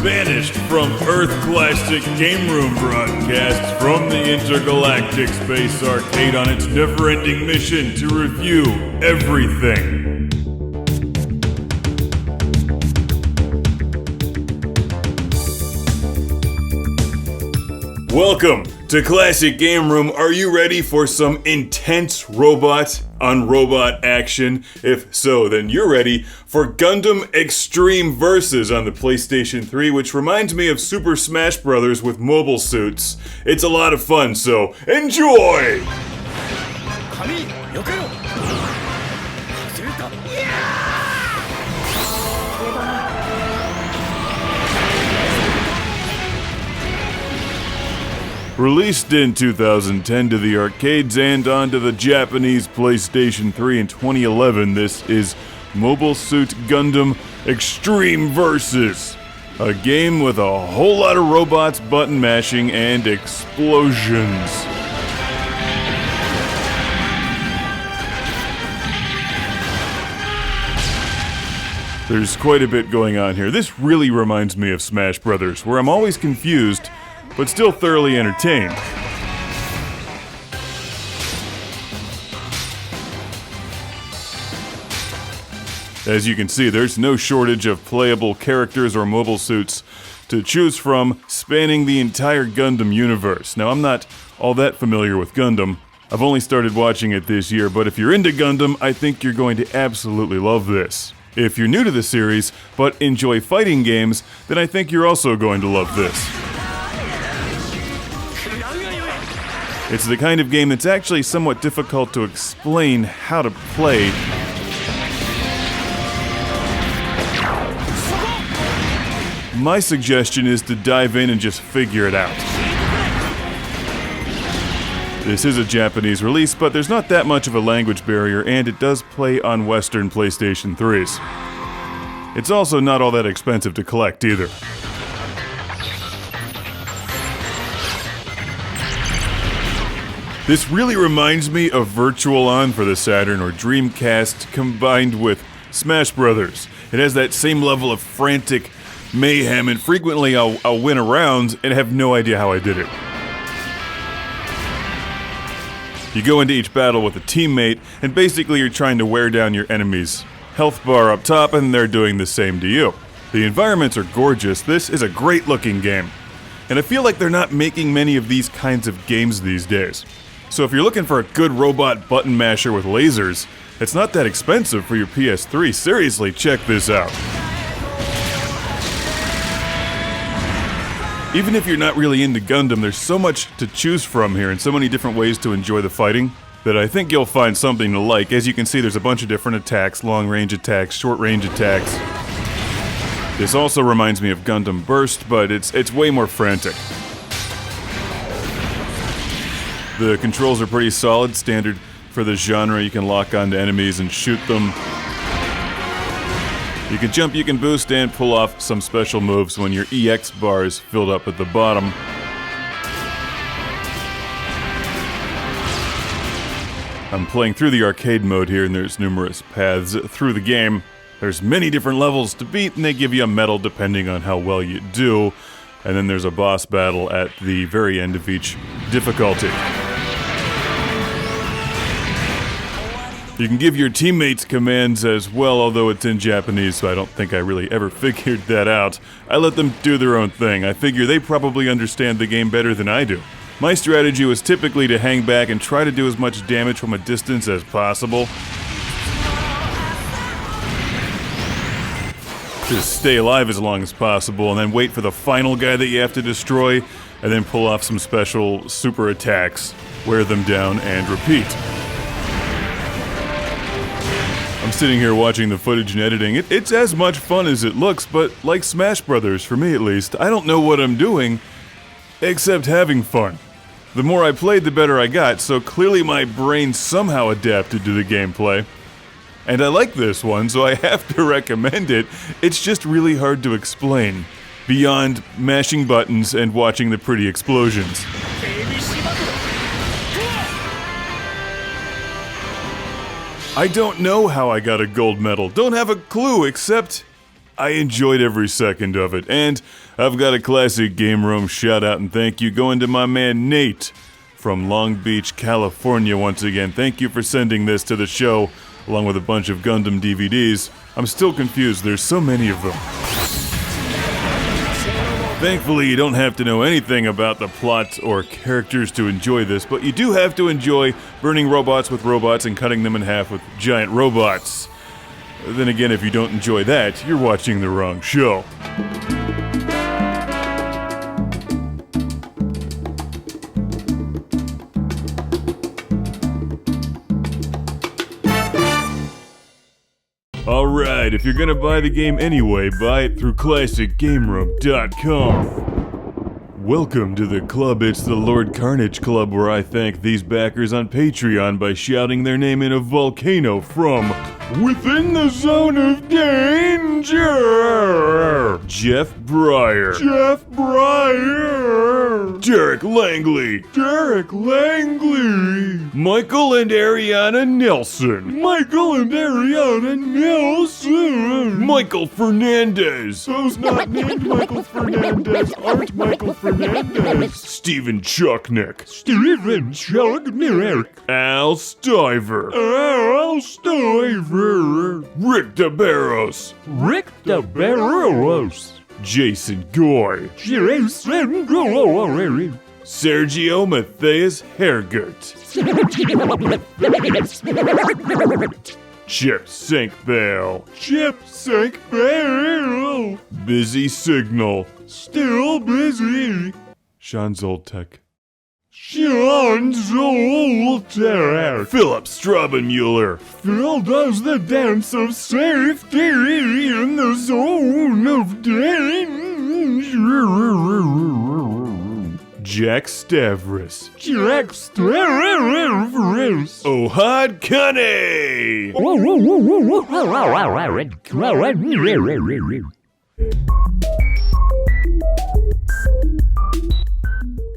banished from Earth Classic Game Room broadcasts from the intergalactic space arcade on its never-ending mission to review everything. Welcome to Classic Game Room. Are you ready for some intense robot-on-robot action? If so, then you're ready for Gundam Extreme Versus on the PlayStation 3, which reminds me of Super Smash Bros. With mobile suits. It's a lot of fun, so enjoy! Released in 2010 to the arcades and onto the Japanese PlayStation 3 in 2011, this is Mobile Suit Gundam Extreme Versus, a game with a whole lot of robots, button mashing, and explosions. There's quite a bit going on here. This really reminds me of Smash Bros., where I'm always confused but still thoroughly entertained. As you can see, there's no shortage of playable characters or mobile suits to choose from, spanning the entire Gundam universe. Now, I'm not all that familiar with Gundam. I've only started watching it this year, but if you're into Gundam, I think you're going to absolutely love this. If you're new to the series, but enjoy fighting games, then I think you're also going to love this. It's the kind of game that's actually somewhat difficult to explain how to play. My suggestion is to dive in and just figure it out. This is a Japanese release, but there's not that much of a language barrier, and it does play on Western PlayStation 3s. It's also not all that expensive to collect either. This really reminds me of Virtual On for the Saturn or Dreamcast combined with Smash Bros. It has that same level of frantic mayhem, and frequently I'll win a round and have no idea how I did it. You go into each battle with a teammate, and basically you're trying to wear down your enemy's health bar up top, and they're doing the same to you. The environments are gorgeous. This is a great looking game, and I feel like they're not making many of these kinds of games these days. So if you're looking for a good robot button masher with lasers, it's not that expensive for your PS3. Seriously, check this out. Even if you're not really into Gundam, there's so much to choose from here and so many different ways to enjoy the fighting that I think you'll find something to like. As you can see, there's a bunch of different attacks, long-range attacks, short-range attacks. This also reminds me of Gundam Burst, but it's way more frantic. The controls are pretty solid, standard for the genre. You can lock onto enemies and shoot them. You can jump, you can boost, and pull off some special moves when your EX bar is filled up at the bottom. I'm playing through the arcade mode here, and there's numerous paths through the game. There's many different levels to beat, and they give you a medal depending on how well you do. And then there's a boss battle at the very end of each difficulty. You can give your teammates commands as well, although it's in Japanese, so I don't think I really ever figured that out. I let them do their own thing. I figure they probably understand the game better than I do. My strategy was typically to hang back and try to do as much damage from a distance as possible. Just stay alive as long as possible, and then wait for the final guy that you have to destroy, and then pull off some special super attacks, wear them down, and repeat. I'm sitting here watching the footage and editing. It's as much fun as it looks, but like Smash Bros., for me at least, I don't know what I'm doing, except having fun. The more I played, the better I got, so clearly my brain somehow adapted to the gameplay. And I like this one, so I have to recommend it. It's just really hard to explain, beyond mashing buttons and watching the pretty explosions. I don't know how I got a gold medal. Don't have a clue, except I enjoyed every second of it, and I've got a classic game room shout out and thank you going to my man Nate from Long Beach, California once again. Thank you for sending this to the show, along with a bunch of Gundam DVDs. I'm still confused, there's so many of them. Thankfully, you don't have to know anything about the plot or characters to enjoy this, but you do have to enjoy burning robots with robots and cutting them in half with giant robots. Then again, if you don't enjoy that, you're watching the wrong show. Alright, if you're gonna buy the game anyway, buy it through ClassicGameRoom.com. Welcome to the club. It's the Lord Carnage Club, where I thank these backers on Patreon by shouting their name in a volcano from within the zone of danger. Jeff Breyer. Jeff Breyer. Derek Langley. Derek Langley. Michael and Ariana Nelson. Michael and Ariana Nelson. Michael Fernandez. Those not named Michael Fernandez aren't Michael Fernandez. Stephen Chucknick. Stephen Chucknick. Al Stiver. Al Stiver. Rick DeBarros. Rick DeBarros. Jason Goy. Jason Goy. Sergio Matthias Hergert. Chip Sink Bale. Chip Sink Bale. Busy Signal. Still busy. Sean Zoltek. Sean Zoltek. Philip Strabenmuller. Phil does the dance of safety in the zone of danger. Jack Stavris. Jack Stavris. Ohad Kane.